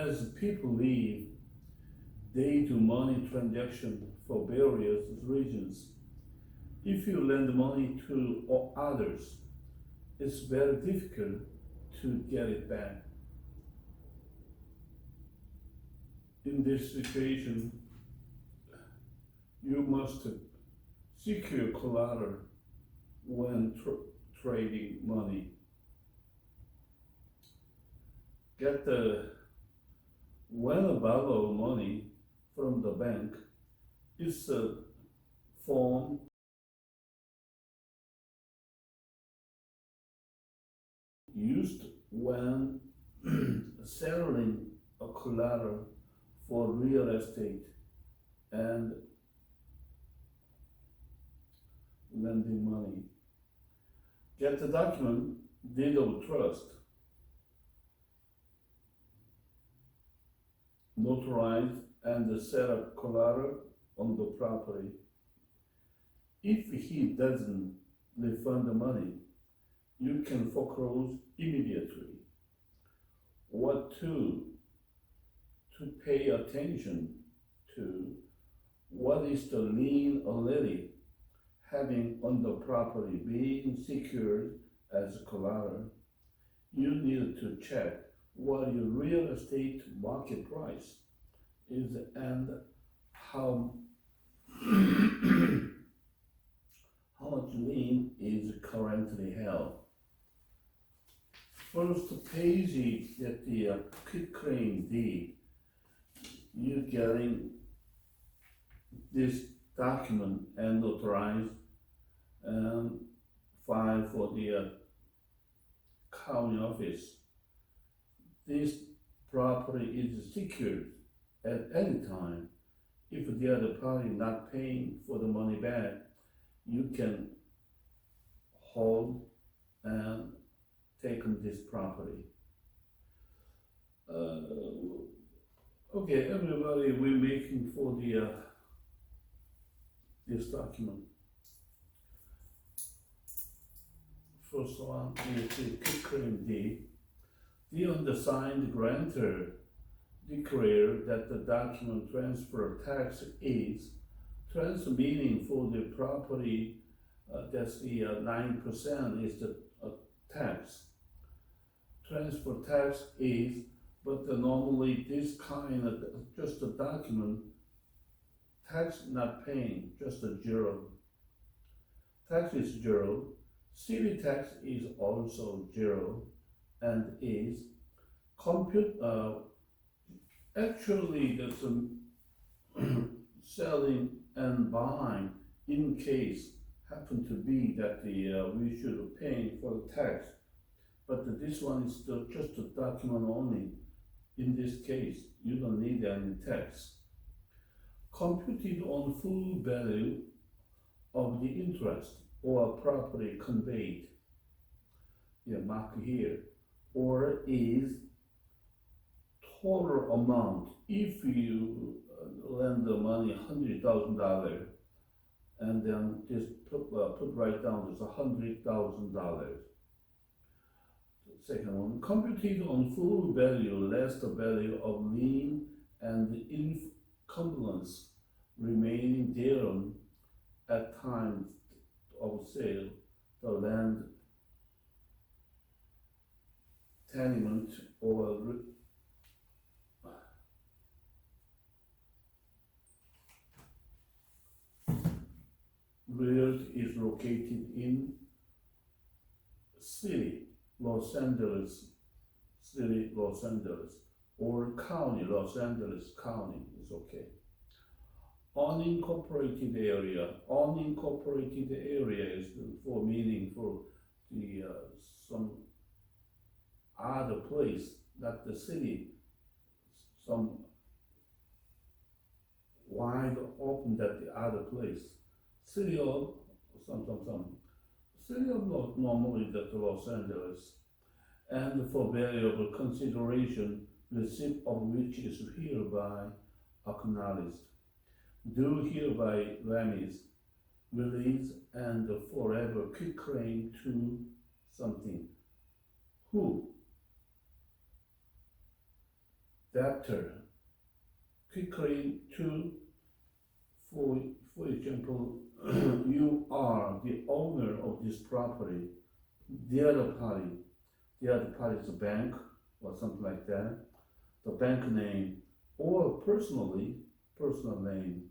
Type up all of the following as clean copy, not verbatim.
as people live, they do money transaction for various reasons. If you lend money to others, it's very difficult to get it back. In this situation, you must secure collateral when trading money. When I borrow money from the bank, it's a form used when selling a collateral for real estate and lending money. Get the document, deed of trust, notarize and set up collateral on the property. If he doesn't refund the money, you can foreclose immediately. What to pay attention to: what is the lien already having on the property being secured as collateral. You need to check what your real estate market price is and how how much lien is currently held. First page at the quitclaim deed, you're getting this document and notarized and filed for the county office. This property is secured at any time. If the other party not paying for the money back, you can hold and take on this property. Okay, everybody, we're making for the this document. First one is the quitclaim deed. The undersigned grantor declare that the document transfer tax is transfer meaning for the property. That's the 9% is the tax. Transfer tax is, but normally this kind of just a document, tax not paying, just a zero. Tax is zero. City tax is also zero, and is compute. Actually, that's selling and buying in case happen to be that we should pay for the tax, but this one is just a document only. In this case, you don't need any tax. Computed on full value of the interest or property conveyed, mark here, or is total amount. If you lend the money $100,000 and then just put right down as $100,000. Second one, computed on full value less the value of lien and the encumbrance remaining thereon at time of sale, the land tenement or realty is located in city, Los Angeles, or county, Los Angeles County is okay. Unincorporated area is for meaning for the some other place, not the city, some wide open that the other place. City of City of normally that Los Angeles, and for variable consideration, receipt of which is hereby acknowledged. Do hereby release and forever quitclaim to something. Who? debtor quickly to, for example, you are the owner of this property, the other party is a bank or something like that, the bank name, or personal name.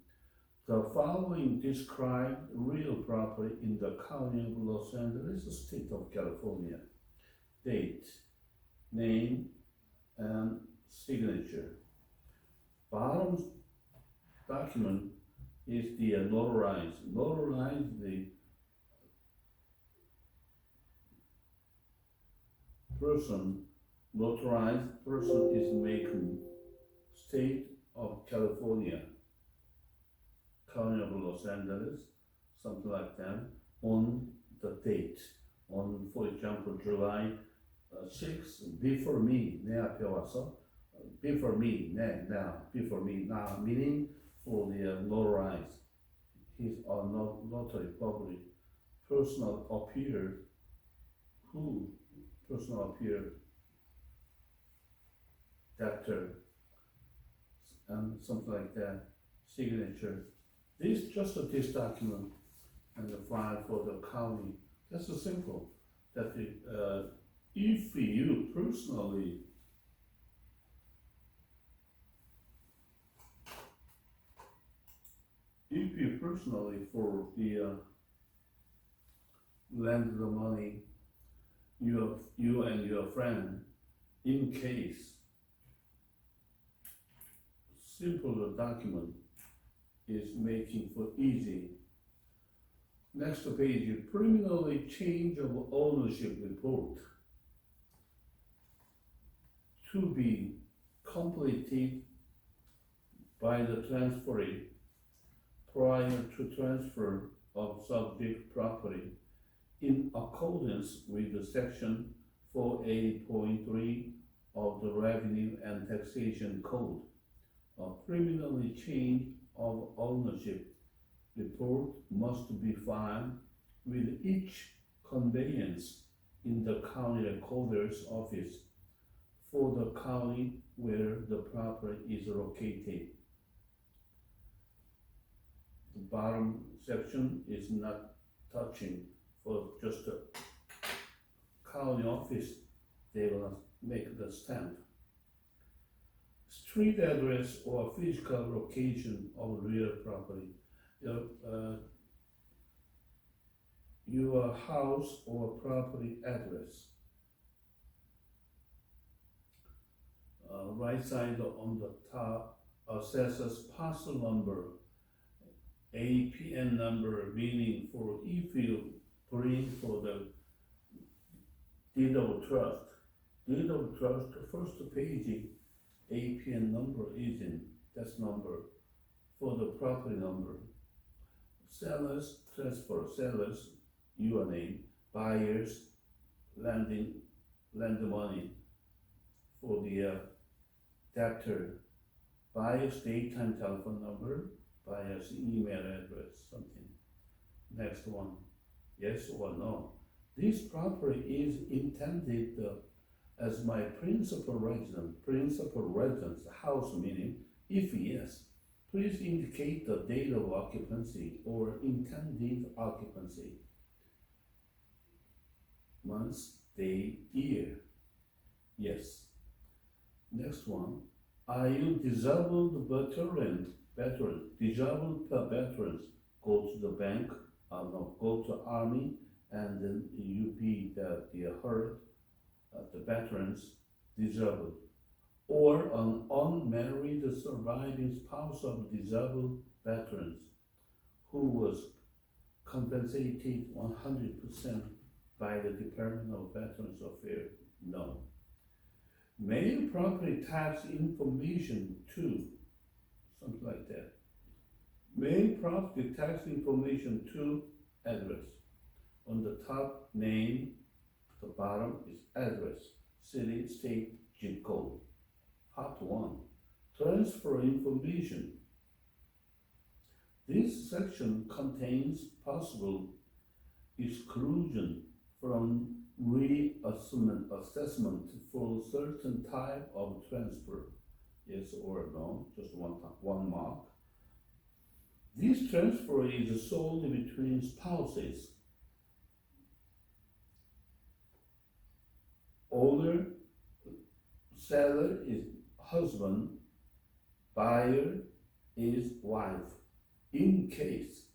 The following describe real property in the county of Los Angeles, state of California. Date, name, and signature. Bottom document is the notarized. Notarized, the notarized person is making state of California, county of Los Angeles, something like that, on the date. On, for example, July 6, before me, 내 앞에 와서, before me, before me, now, meaning for the notarized. His or notary public, personal appeared, who, personal appeared, debtor, and something like that, signature. This, just this document and the file for the county. That's so simple. That if you personally for the lend the money, you and your friend, in case simple document is making for easy. Next page, preliminary change of ownership report to be completed by the transferee prior to transfer of subject property in accordance with the section 4A.3 of the Revenue and Taxation Code. A preliminary change of ownership report must be filed with each conveyance in the county recorder's office for the county where the property is located. The bottom section is not touching, for just the county office, they will make the stamp. Street address or physical location of real property. Your house or property address. Right side on the top, assessor's parcel number, APN number, meaning for if you bring for the deed of trust. Deed of trust, first page, APN number is in, that's number for the property number. Sellers, transfer, sellers, your name, buyers, lend the money for the debtor, buyer's daytime telephone number, buyer's email address, something. Next one, yes or no. This property is intended as my principal residence, house meaning, if yes, please indicate the date of occupancy or intended occupancy. Month, day, year. Yes. Next one. Are you disabled veteran? Disabled veterans go to the bank, go to army, and then you be the hurt, the veterans disabled. Or an unmarried surviving spouse of disabled veterans who was compensated 100% by the Department of Veterans Affairs? No. Mail property tax information to, something like that. Mail property tax information to address. On the top, name, the bottom is address, city, state, zip code. Part 1, transfer information. This section contains possible exclusion from reassessment for certain type of transfer. Yes or no, just one mark. This transfer is solely between spouses. Owner, seller is husband, buyer is wife. In case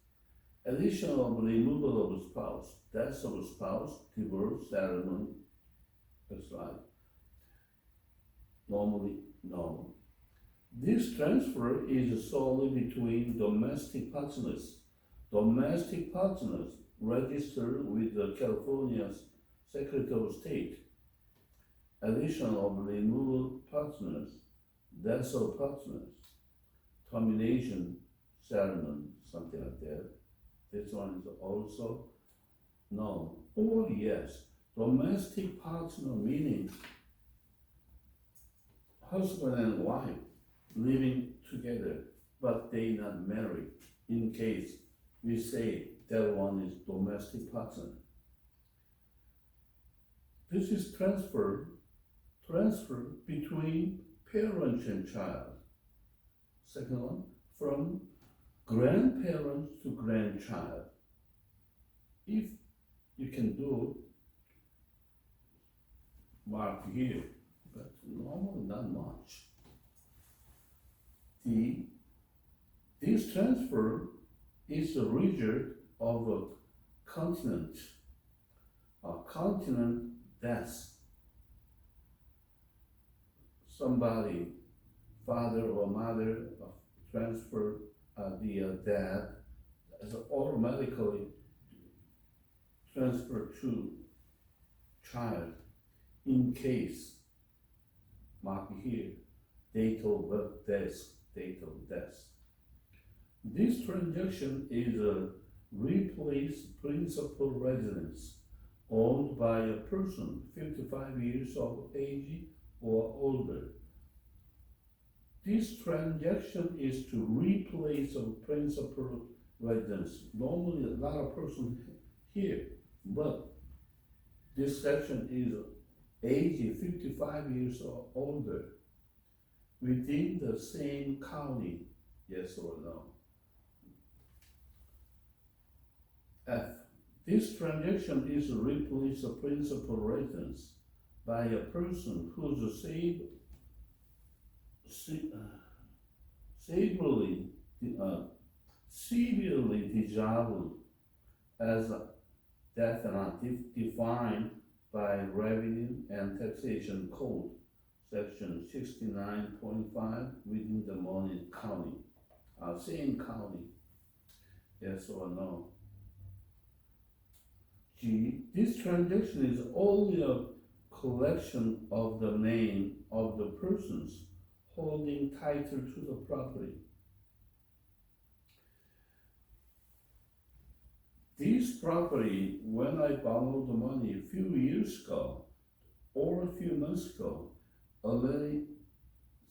additional removal of spouse, death of spouse, divorce, settlement, that's right. Normally, no. This transfer is solely between domestic partners. Domestic partners registered with the California's Secretary of State. Addition of removal partners, death of partners, termination, settlement, something like that. This one is also no or yes. Domestic partner meaning husband and wife living together, but they not married. In case we say that one is domestic partner. This is transfer between parents and child. Second one, from grandparents to grandchild. If you can do mark here, but normally not much. This transfer is the result of a continent death. Somebody, father or mother, transfer the dad as automatically transfer to child in case mark here date of birth, date of death. This transaction is a replace principal residence owned by a person 55 years of age or older. This transaction is to replace a principal residence. Normally a lot of person here, but this section is age 55 years or older within the same county, yes or no. F. This transaction is to replace a principal residence by a person whose severely disabled as definitely defined by Revenue and Taxation Code, Section 69.5 within the Monmouth County, same county, yes or no. G. This transaction is only a collection of the name of the persons holding title to the property. This property, when I borrowed the money a few years ago or a few months ago, already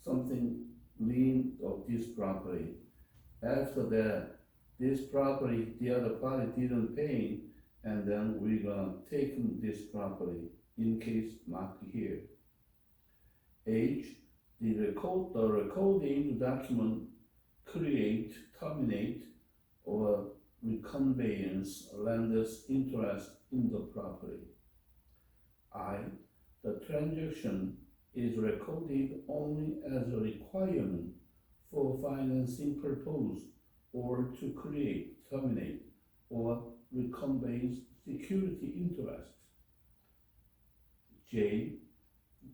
something lien of this property. After that, this property, the other party didn't pay, and then we're gonna take this property in case marked here. H. The recording document create, terminate, or reconveyance lender's interest in the property. I. The transaction is recorded only as a requirement for financing purpose or to create, terminate, or reconveys security interest. J.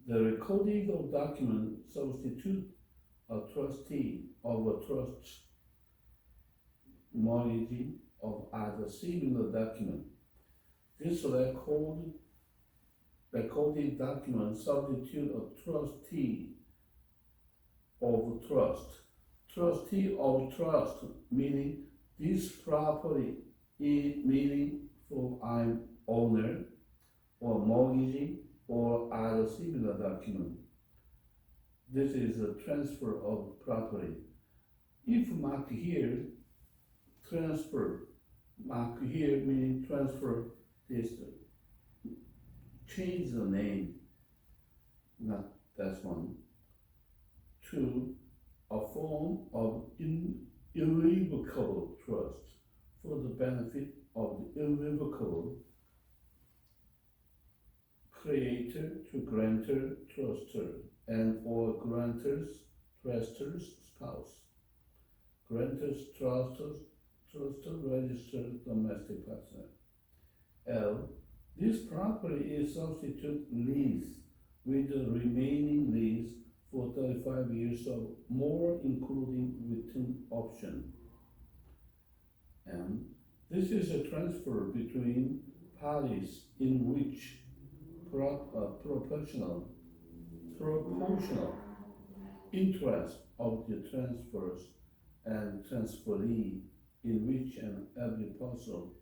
The recording of document substitute a trustee of a trust, mortgage, of other similar document. This recording document substitute a trustee of trust. Trustee of trust meaning this property is meaning for I'm owner or mortgagee or other similar document. This is a transfer of property. If marked here, transfer, marked here meaning transfer this, change the name, not that one, to a form of irrevocable trust for the benefit of the irrevocable creator to grantor truster and or grantor's truster's spouse. Grantor's truster registered domestic partner. L. This property is substitute lease with the remaining lease for 35 years or more, including written option. And this is a transfer between parties in which proportional interest of the transfers and transferee in which and every parcel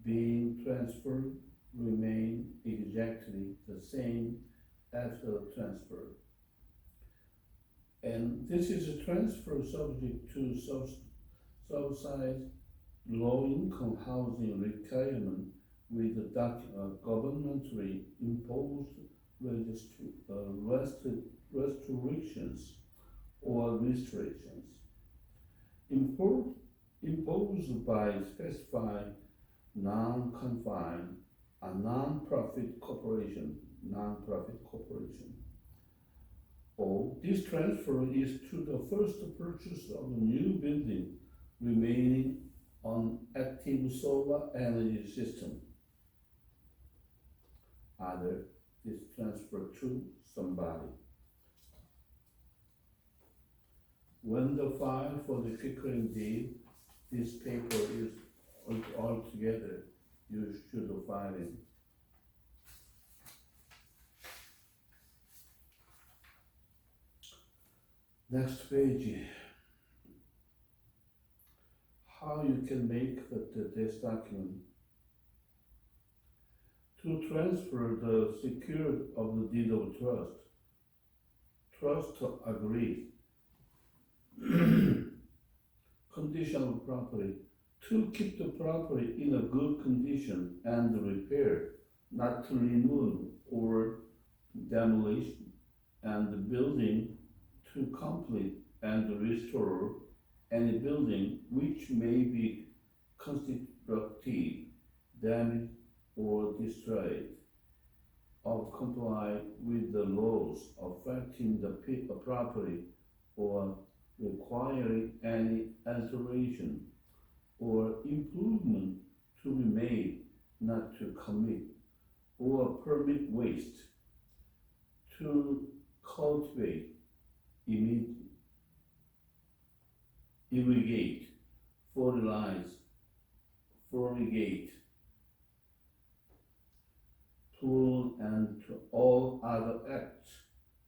being transferred remain exactly the same after the transfer. And this is a transfer subject to subsidized low-income housing requirement with governmentally imposed restrictions or restrictions imposed by specified non-confined a non-profit corporation. Or this transfer is to the first purchase of a new building remaining on active solar energy system. Other, this transfer to somebody. When the file for the quitclaim deed, this paper is all together, you should file it. Next page. How you can make this document. To transfer the security of the deed of trust, trust agrees. Condition of property. To keep the property in a good condition and repair, not to remove or demolish, and the building to complete and restore any building which may be constructive, damaged, or destroyed, or comply with the laws affecting the property or requiring any alteration or improvement to be made, not to commit or permit waste, to cultivate, irrigate, fertilize, fumigate, prune, and to all other acts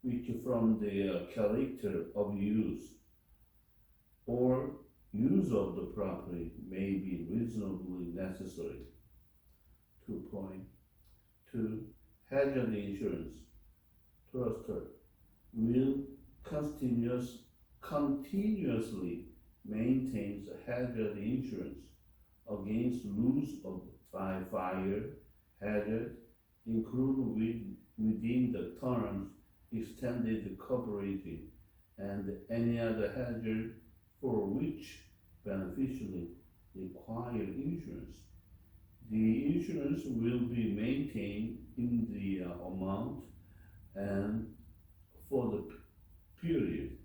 which from the character of use or use of the property may be reasonably necessary. 2.2 Hazard insurance. Truster will continuously maintains hazard insurance against loss by fire hazard, including within the terms extended coverage and any other hazard for which beneficially require insurance. The insurance will be maintained in the amount and for the period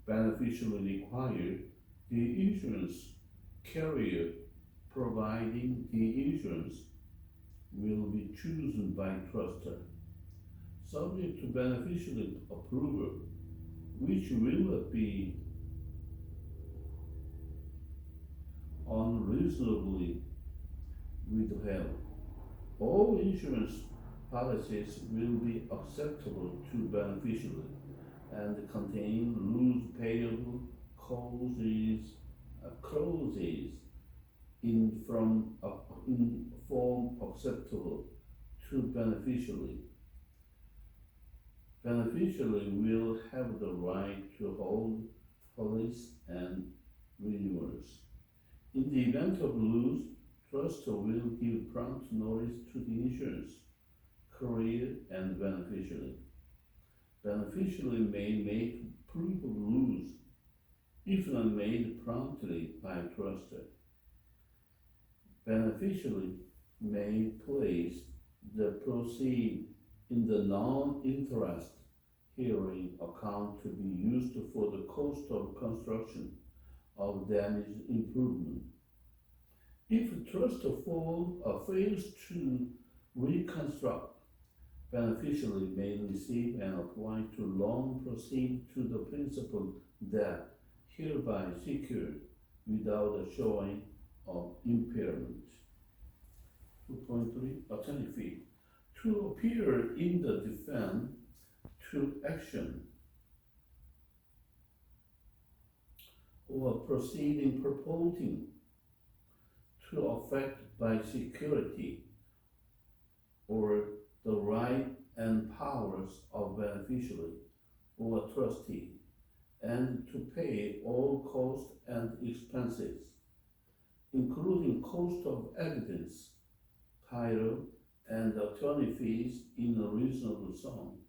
beneficially required. The insurance carrier providing the insurance will be chosen by truster, subject to beneficial approval, which will be unreasonably withheld. All insurance policies will be acceptable to beneficiary and contain rules payable clauses in form acceptable to beneficiary. Beneficiary will have the right to hold police and renewals. In the event of loss, truster will give prompt notice to the insurance carrier and beneficiary. Beneficiary may make proof of rules if not made promptly by trusted. Beneficiary may place the proceed in the non-interest hearing account to be used for the cost of construction of damaged improvement. If trust fails to reconstruct, beneficiary may receive and apply to loan proceed to the principal debt hereby secured without a showing of impairment. 2.3 Attorney fee. To appear in the defense to action or proceeding purporting to affect by security or the right and powers of beneficiary or trustee, and to pay all costs and expenses, including cost of evidence, title, and attorney fees in a reasonable sum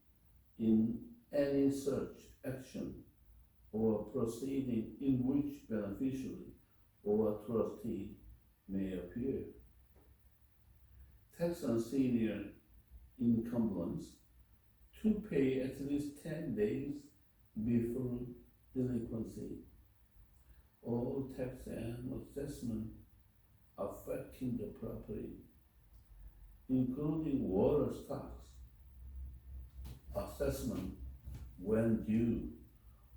in any such action or proceeding in which beneficiary or trustee may appear. Tax on senior incumbents to pay at least 10 days before delinquency. All tax and assessment affecting the property, including water tax assessment when due,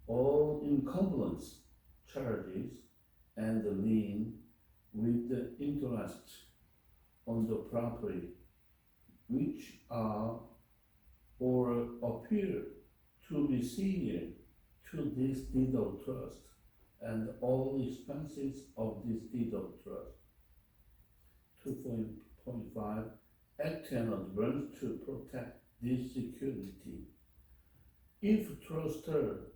all encumbrance charges and the lien with the interest on the property which are or appear to be senior to this deed of trust and all expenses of this deed of trust. 2.5 Act and advance to protect this security. If trustor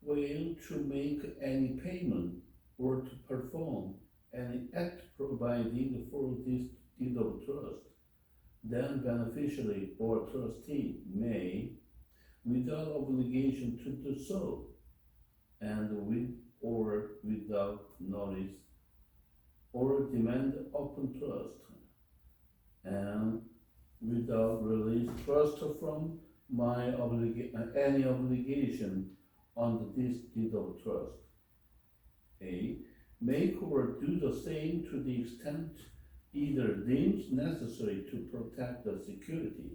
fail to make any payment or to perform any act providing for this deed of trust, then beneficiary or trustee may, without obligation to do so, and with or without notice, or demand open trust, and without release trust from any obligation under this deed of trust. A. Make or do the same to the extent either deems necessary to protect the security,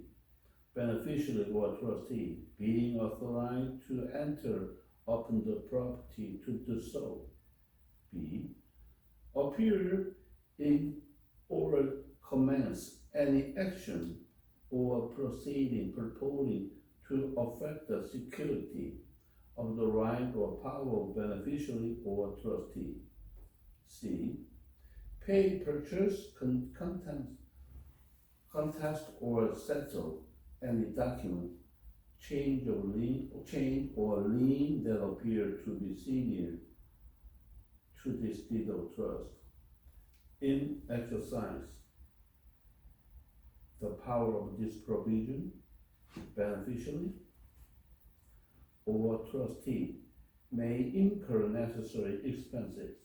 beneficiary or trustee being authorized to enter upon the property to do so. B. Appear in or commence any action or proceeding purporting to affect the security of the right or power of beneficiary or trustee. C. Pay, purchase, contest, or settle any document, change or lien that appear to be senior to this deed of trust. In exercise the power of this provision, beneficiary or trustee may incur necessary expenses,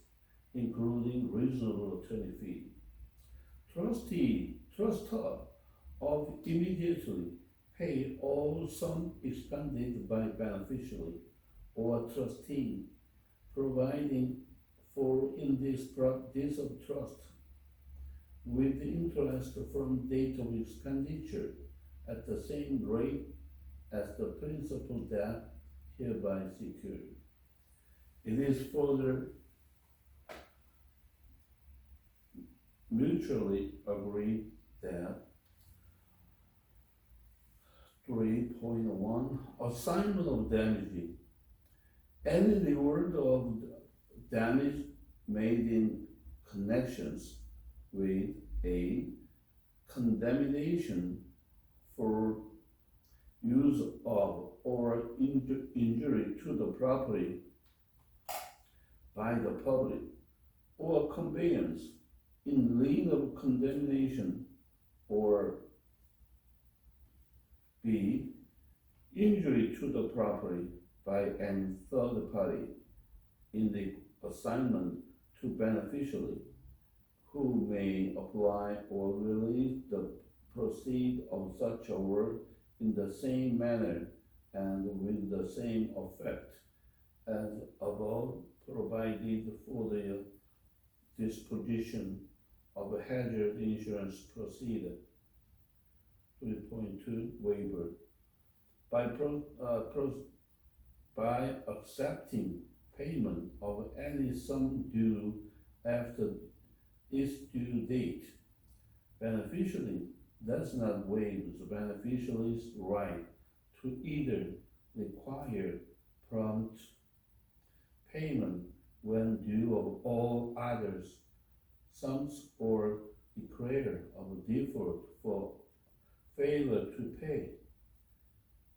including reasonable attorney fee. Trustor of immediately pay all sum expended by beneficiary or trustee, providing for in this of trust, with the interest from date of expenditure at the same rate as the principal debt hereby secured. It is further mutually agreed that 3.1 Assignment of damage. Any reward of damage made in connections with a condemnation for use of or injury to the property by the public, or conveyance in lien of condemnation, or B. Injury to the property by any third party in the assignment to beneficiary who may apply or release the proceed of such a work in the same manner and with the same effect as above, provided for the disposition of a hazard insurance proceed. 3.2 Waiver. By accepting payment of any sum due after its due date, beneficiary does not waive the beneficiary's right to either require prompt payment when due of all others sums or declare of default for failure to pay.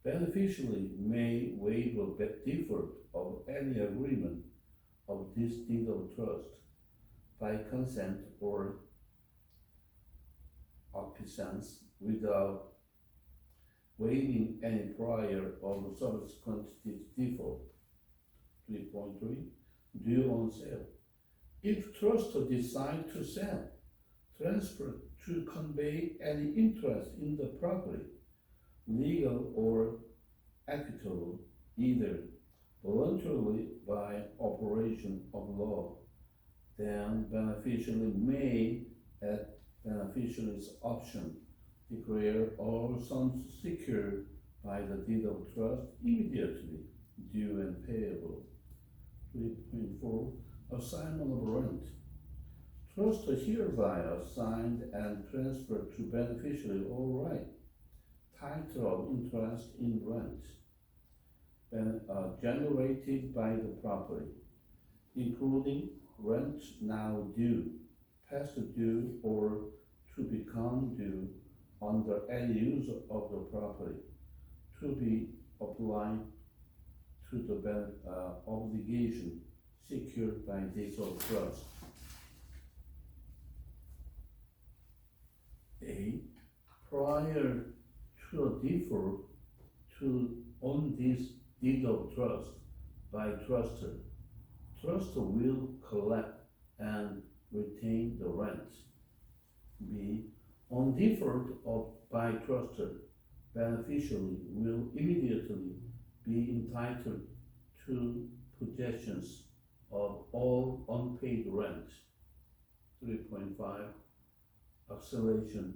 Beneficiary may waive a default of any agreement of this deed of trust by consent or acquiescence without waiving any prior or subsequent default. 3.3 Due on sale. If trust decide to sell, transfer to convey any interest in the property, legal or equitable, either voluntarily by operation of law, then beneficiary may, at beneficiary's option, declare all sums secured by the deed of trust immediately due and payable. 3.4 Assignment of rent. Trust hereby assigned and transferred to beneficiary all right, title of interest in rent, and generated by the property, including rent now due, past due, or to become due under any use of the property, to be applied to the obligation secured by deed of trust. A. Prior to a default on this deed of trust by trustor, trustor will collect and retain the rent. B. On default by trustor, beneficiary will immediately be entitled to possessions of all unpaid rent. 3.5 Acceleration.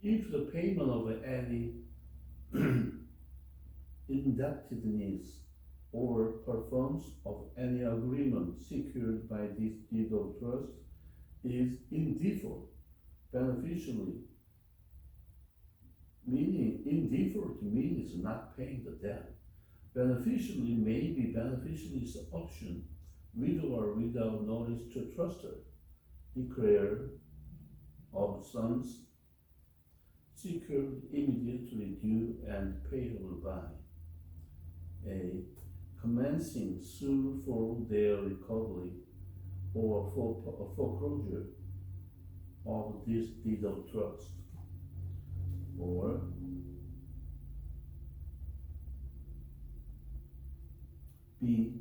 If the payment of any indebtedness or performance of any agreement secured by this deed of trust is in default, beneficiary, meaning in default means not paying the debt. Beneficiary may be beneficiary's option with or without notice to trustor, declare of sums secured immediately due and payable by A. Commencing suit for their recovery or for foreclosure of this deed of trust, or B.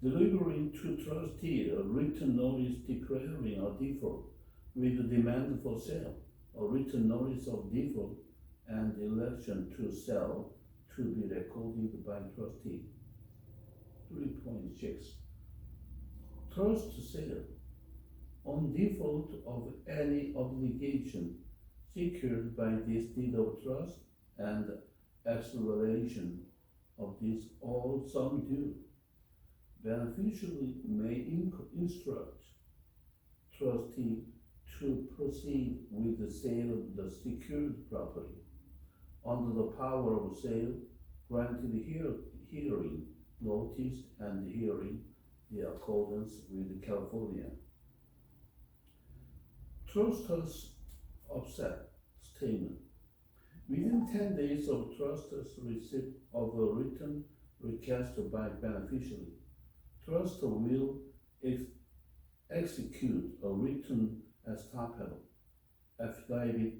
Delivering to trustee a written notice declaring a default with a demand for sale, a written notice of default and election to sell to be recorded by trustee. 3.6 Trust sale. On default of any obligation secured by this deed of trust and acceleration of this all sum due, beneficiary may instruct trustee to proceed with the sale of the secured property under the power of sale granted hearing notice and hearing in accordance with California. Truster's offset statement. Within 10 days of truster's receipt of a written request by beneficiary, truster will execute a written estoppel affidavit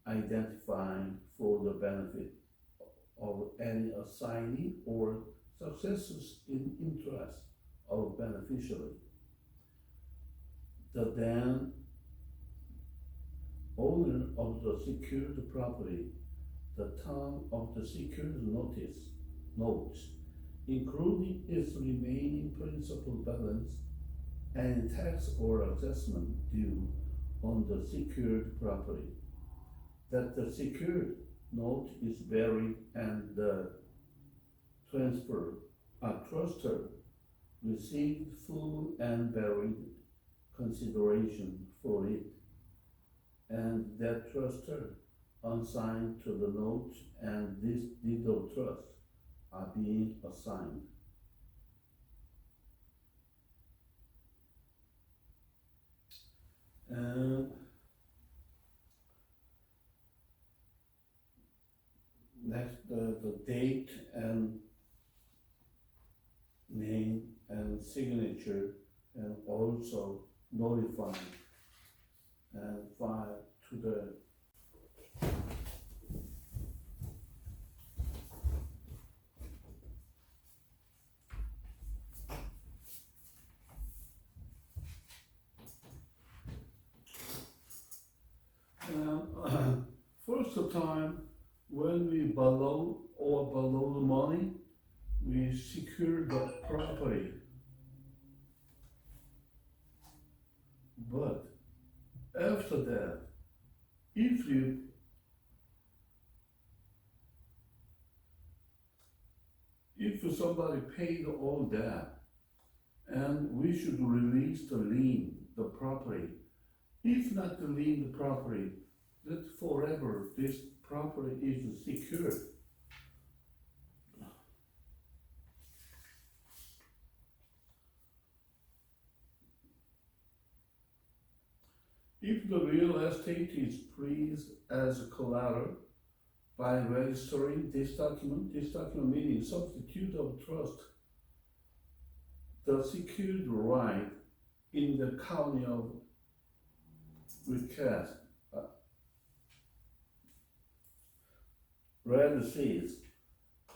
identifying for the benefit of any assignee or successors in interest of beneficiary. The then owner of the secured property, the term of the secured notes, including its remaining principal balance and tax or assessment due on the secured property, that the secured note is buried and the truster received full and buried consideration for it, and that truster unsigned to the note and this deed of trust are being assigned. And next, the date and name and signature, and also notify and file to the first time when we borrow the money, we secure the property. But after that, if somebody paid all that, and we should release the lien, the property. If not the lien, the property, that forever this property is secured. If the real estate is placed as collateral by registering this document meaning substitute of trust, the secured right in the county of request, sees,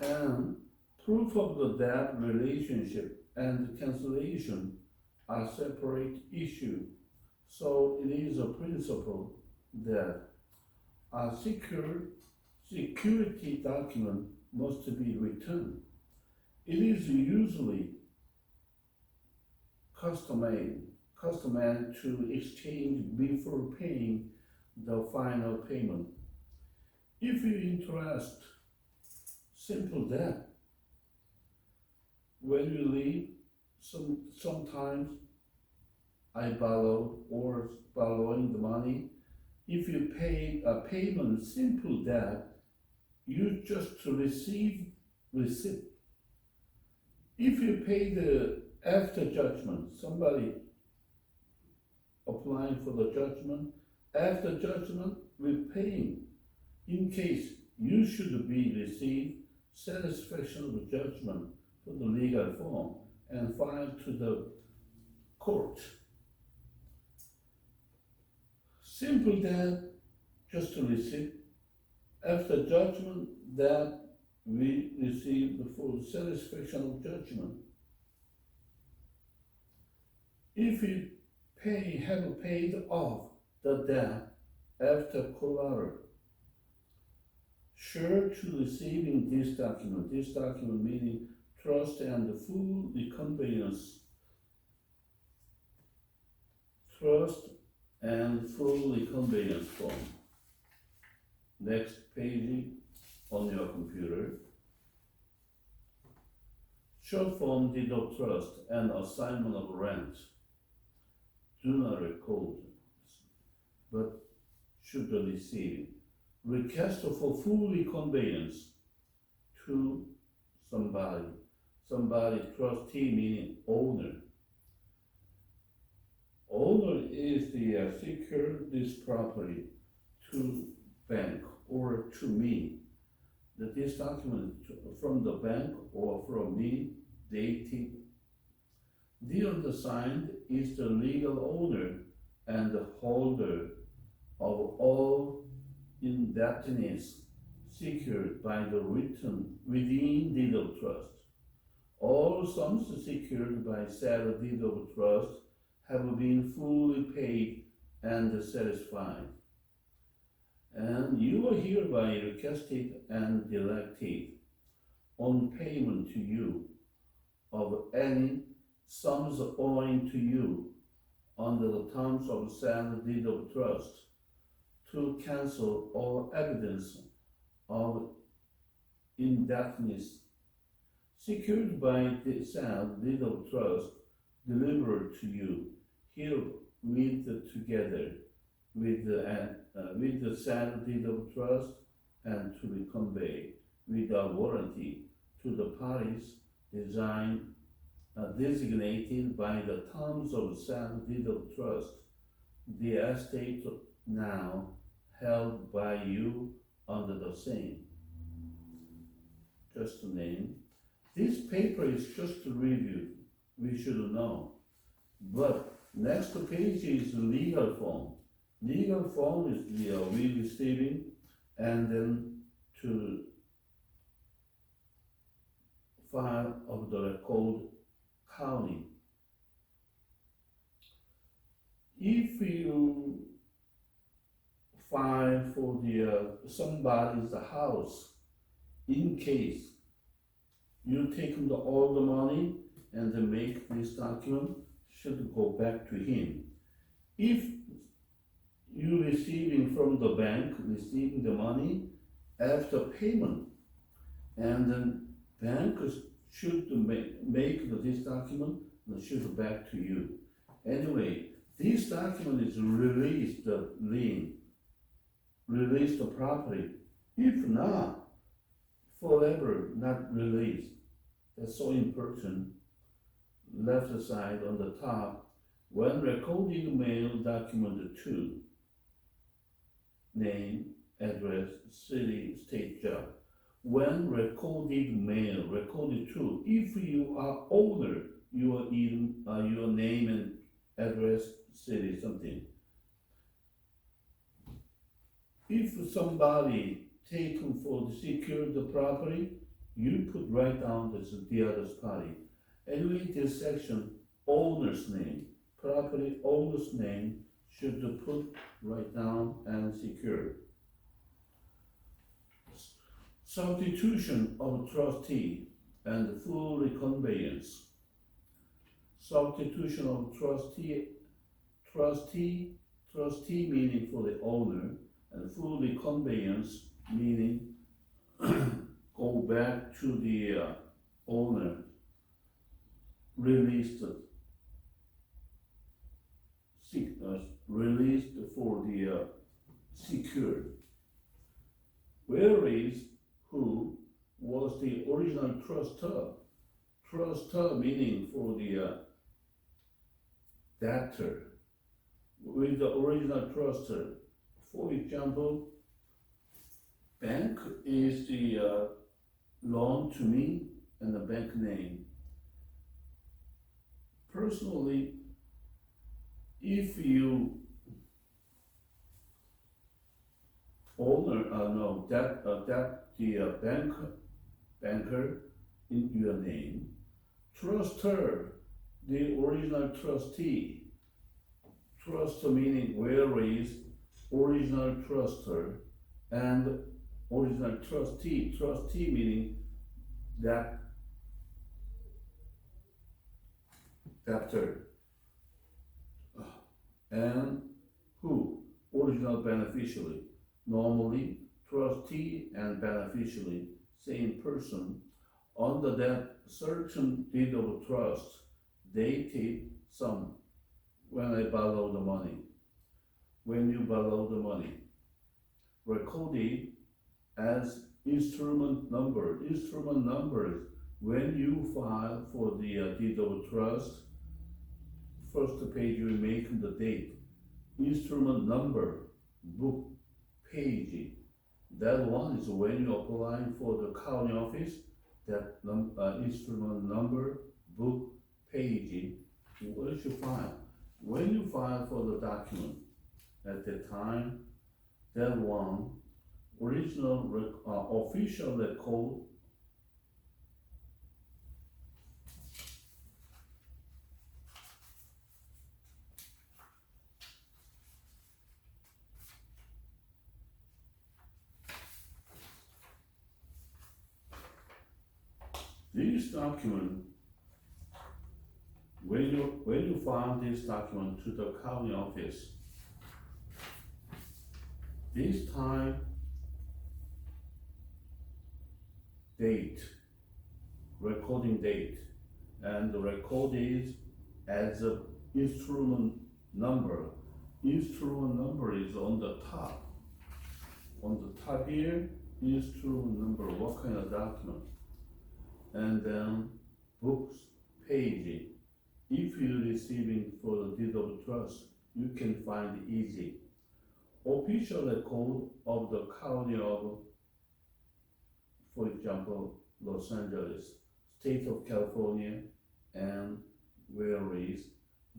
and proof of the debt relationship and cancellation are separate issue. So it is a principle that a security document must be returned. It is usually customary to exchange before paying the final payment. If you interest simple debt, when you leave, sometimes I borrow or borrowing the money. If you pay a payment simple debt, you just receive receipt. If you pay the after judgment, somebody applying for the judgment, after judgment, we're paying. In case you should be received satisfaction of the judgment for the legal form and file to the court. Simple debt, just a receipt. After judgment, that we receive the full satisfaction of judgment. If you have paid off the debt after collateral, sure to receiving this document meaning trust and the full conveyance, trust and full conveyance form. Next page on your computer. Short form deed of trust and assignment of rent do not record, but should receive. Request for full conveyance to somebody, trustee meaning owner. Owner is the secure this property to bank or to me. That this document from the bank or from me dated. The undersigned is the legal owner and the holder of all indebtedness secured by the written within deed of trust. All sums secured by said deed of trust have been fully paid and satisfied, and you are hereby requested and directed on payment to you of any sums owing to you under the terms of said deed of trust, to cancel all evidence of indebtedness secured by the said deed of trust delivered to you herewith together with the said deed of trust, and to be conveyed without warranty to the parties designated by the terms of said deed of trust, the estate now held by you under the same. Just a name. This paper is just a review. We should know. But next page is legal form. Legal form is the will receiving, and then to file of the record county. If you file for the somebody's house, in case you take all the money and then make this document, should go back to him. If you receiving from the bank, receiving the money after payment, and then bank should make this document and should back to you. Anyway, this document is release the lien, release the property. If not, forever not released. That's so important. Left side on the top, when recorded mail document 2, name, address, city, state, job. When recorded mail, recorded 2, if you are owner, your name and address, city, something. If somebody taken for to secure the property, you put right down the other's party. Anyway, this section, owner's name, property owner's name should put right down and secure. Substitution of trustee and full conveyance. Substitution of trustee meaning for the owner, and full conveyance meaning go back to the owner, released for the secured. Whereas who was the original trustor? Trustor meaning for the debtor with the original trustor. For example, bank is the loan to me and the bank name. Personally, if you owner, banker in your name, trustor, the original trustee. Trustor meaning where is original trustor, and original trustee. Trustee meaning that debtor. And who? Original beneficiary. Normally, trustee and beneficiary, same person. Under that certain deed of trust, dated some, when I borrow the money. When you borrow the money, recorded as instrument number. Instrument numbers, when you file for the deed of trust, first page you make the date. Instrument number, book, page. That one is when you apply for the county office, that instrument number, book, page. What you file? When you file for the document, at the time, that one official record this document. When you find this document to the county office, this time date, recording date, and the record is as a instrument number. Instrument number is on the top. On the top here, instrument number, what kind of document? And then books, page. If you're receiving for the deed of trust, you can find it easy. Official record of the county of, for example, Los Angeles, state of California, and where is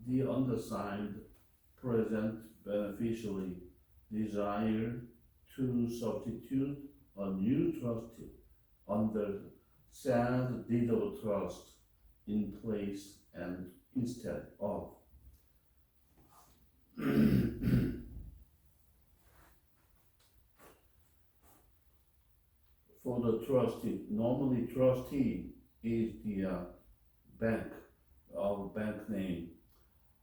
the undersigned present beneficiary desire to substitute a new trustee under said deed of trust in place and instead of. For the trustee, normally trustee is the bank name,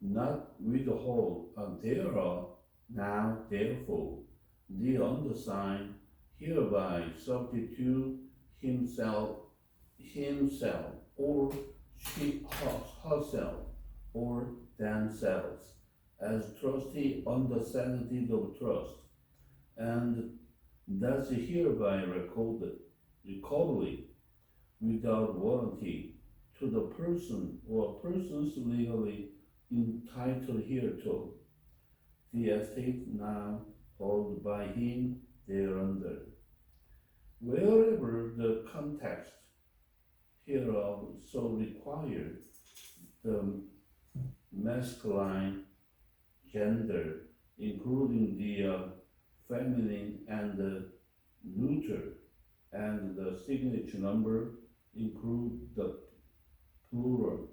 not withhold. There are now therefore the undersigned hereby substitute himself or herself or themselves as trustee under said deed of trust, and does hereby recovery without warranty to the person or persons legally entitled hereto, the estate now held by him thereunder. Wherever the context hereof so required, the masculine gender, including the feminine and the neuter, and the signature number include the plural.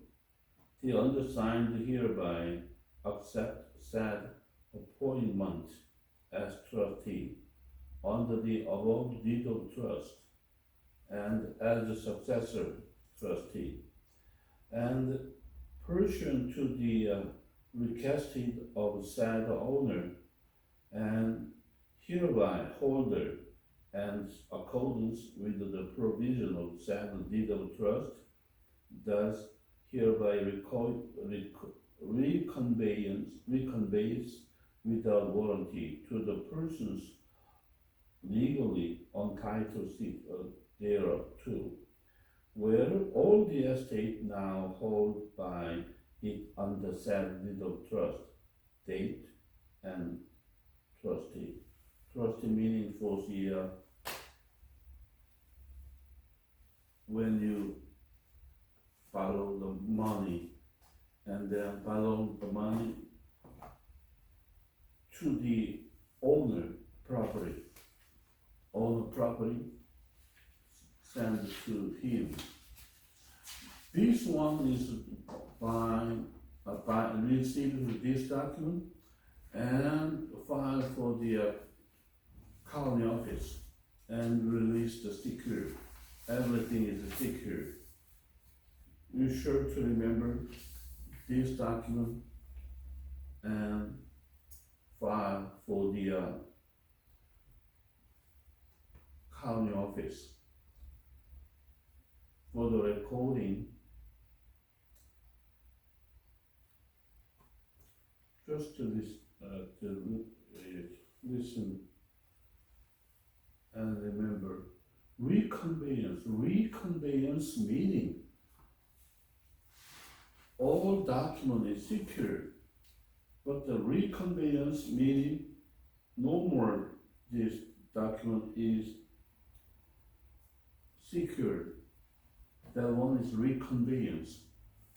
The undersigned hereby accept said appointment as trustee under the above deed of trust and as a successor trustee, and pursuant to the requested of said owner and hereby holder, and accordance with the provision of said deed of trust, does hereby reconveys without warranty to the persons legally entitled thereto, where all the estate now held by it under said deed of trust, date and trustee. Trustee meaning for the when you follow the money and then follow the money to the owner property send to him. This one is by receiving this document and file for the county office and release the secure. Everything is secure. You sure to remember this document and file for the county office for the recording. Just to listen and remember, reconveyance meaning all document is secure, but the reconveyance meaning no more this document is secure. That one is reconveyance.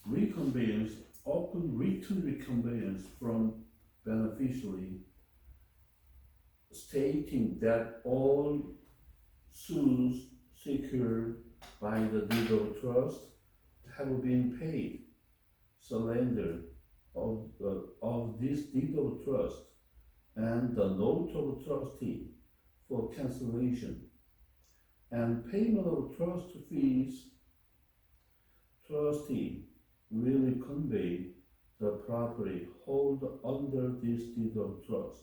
Reconveyance, open written reconveyance from beneficiary stating that all suits secured by the deed of trust have been paid, surrender of this deed of trust and the note of trustee for cancellation and payment of trust fees, trustee will convey the property held under this deed of trust.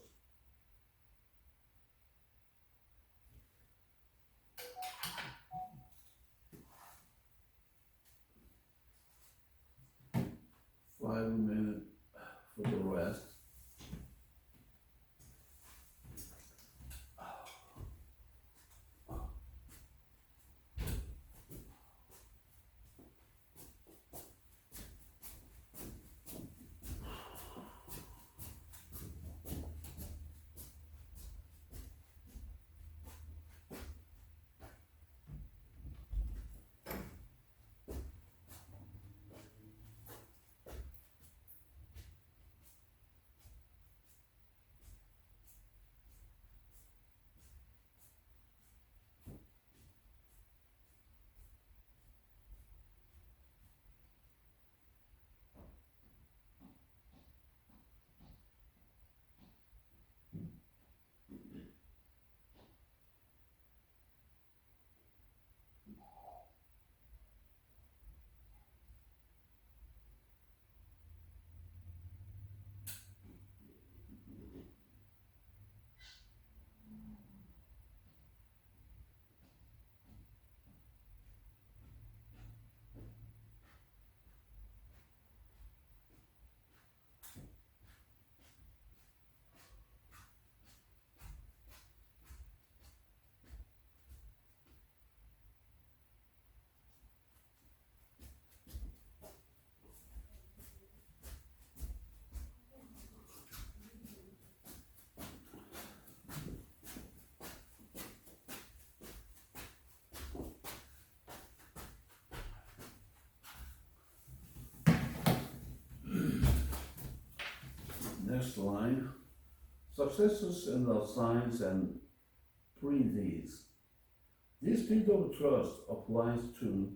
Five minutes for the rest. Next line, successors and assigns and predeeds. This deed of trust applies to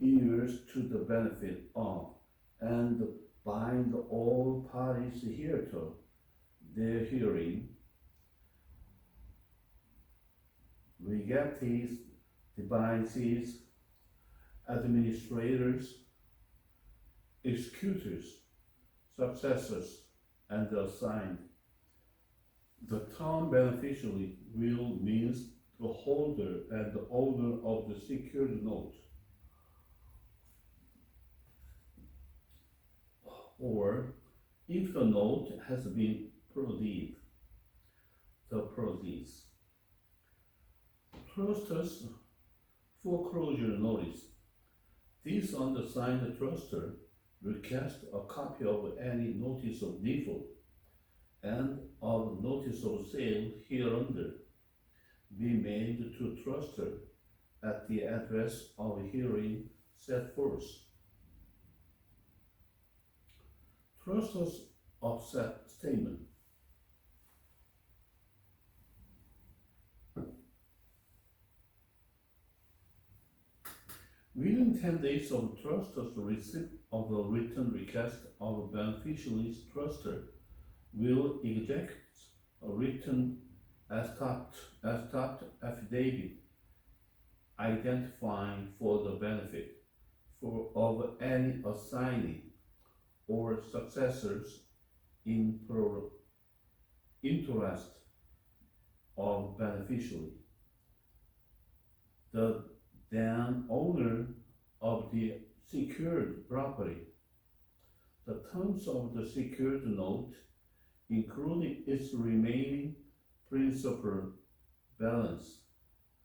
heirs to the benefit of and bind all parties hereto, their hearing, legatees, devisees, administrators, executors, successors, and assigned. The term beneficiary will means the holder and the owner of the secured note, or if the note has been prodeed, the proceeds. Trusters foreclosure notice. This undersigned truster request a copy of any notice of default and of notice of sale hereunder be made to truster at the address of hearing set forth. Truster's offset statement. Within 10 days of truster's receipt of the written request of a beneficiary's truster will eject a written estopped affidavit identifying for the benefit of any assignee or successors in interest of beneficiary. The then owner of the secured property. The terms of the secured note, including its remaining principal balance,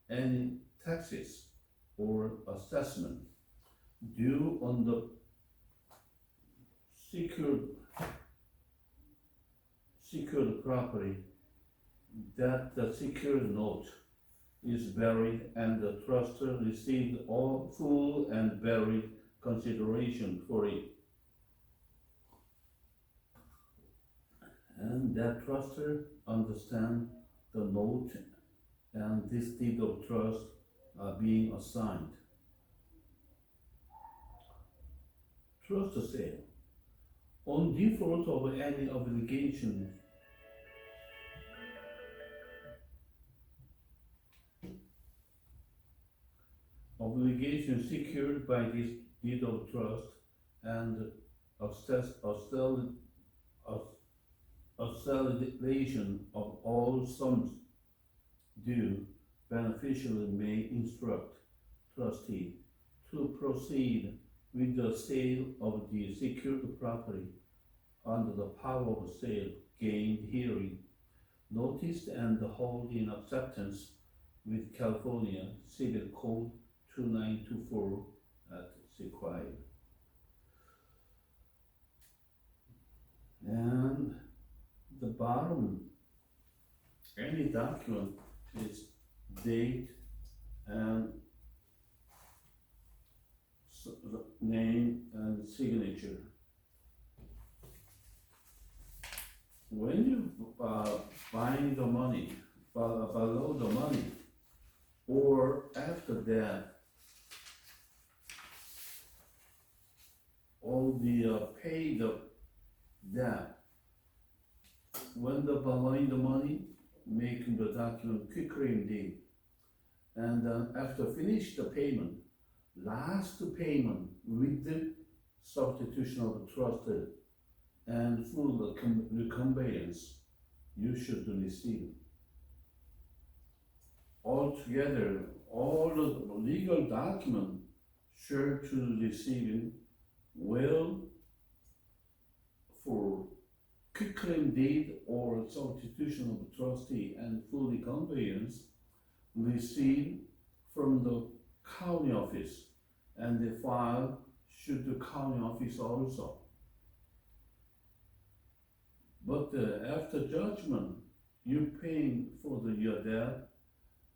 any taxes or assessment due on the secured property, that the secured note is buried and the truster received all full and buried consideration for it. and that truster understand the note and this deed of trust are being assigned. Trust sale. On default of any obligation secured by this deed of trust and acceleration of all sums due, beneficiary may instruct trustee to proceed with the sale of the secured property under the power of sale gained herein, noticed and hold in acceptance with California Civil Code 2924 at required. And the bottom, any document is date and name and signature. When you buying the money, below the money, or after that, all the paid debt, when the buying the money, making the document quick claim deed, and after finish the payment, last payment with the substitution of trust and full conveyance, you should receive. Altogether, all the legal document sure to receiving will for quick claim deed or substitution of trustee and full conveyance receive from the county office, and the file should the county office also. But after judgment, you paying for your debt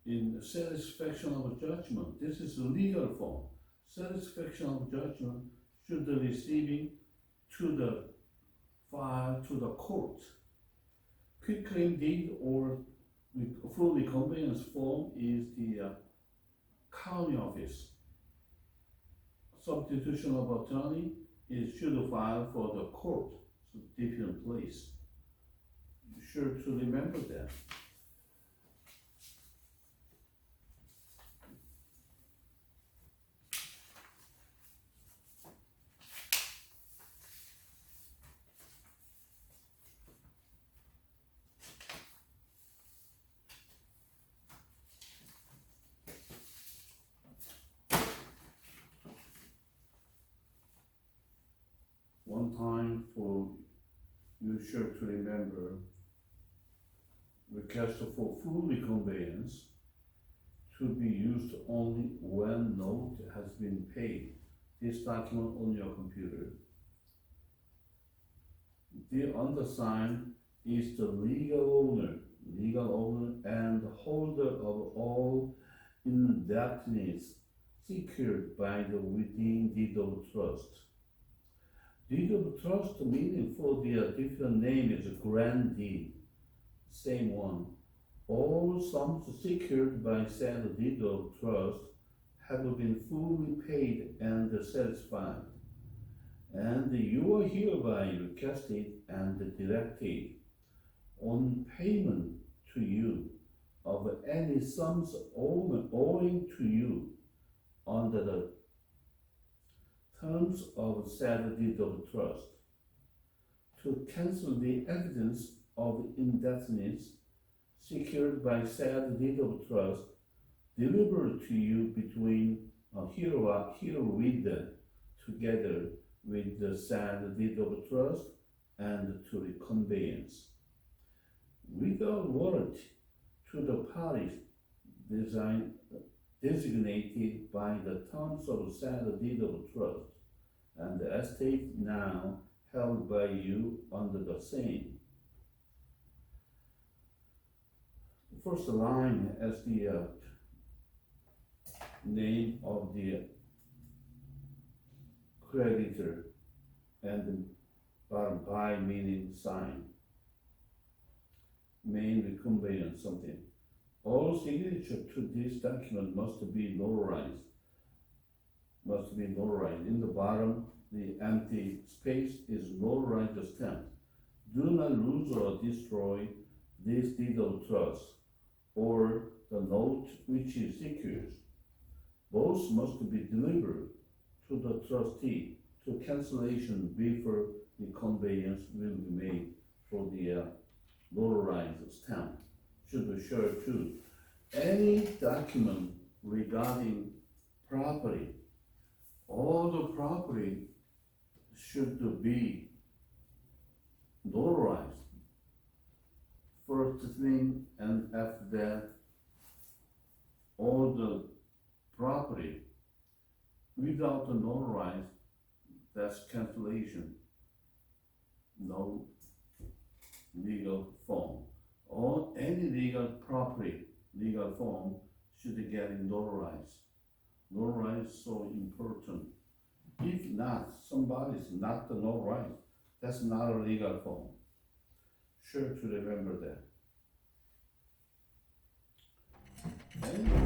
in satisfaction of judgment. This is a legal form. Satisfaction of judgment should the receiving to the file to the court. Quick claim deed or full conveyance form is the county office. Substitution of attorney is should file for the court, so different place. You sure to remember that. One time for you sure to remember, request for full conveyance to be used only when note has been paid. This document on your computer. The undersigned is the legal owner and holder of all indebtedness secured by the within deed of trust. Deed of trust meaning for the different name is a grantee, same one. All sums secured by said deed of trust have been fully paid and satisfied, and you are hereby requested and directed on payment to you of any sums owing to you under the terms of said deed of trust, to cancel the evidence of indebtedness secured by said deed of trust delivered to you between herewith together with the said deed of trust and to the conveyance without warrant to the parties designated by the terms of said deed of trust, and the estate now held by you under the same. The first line as the name of the creditor, and the bottom by meaning sign. main conveyance something. All signature to this document must be notarized. In the bottom, the empty space is notarized stamp. Do not lose or destroy this deed of trust or the note which is secured. Both must be delivered to the trustee to cancellation before the conveyance will be made for the notarized stamp. Should be sure to any document regarding property, all the property should be notarized first thing, and after that all the property without the notarized, that's cancellation, no legal form. Or any legal property, legal form should get notarized. Notarized is so important. If not, somebody's not the notarized, that's not a legal form. Sure to remember that. And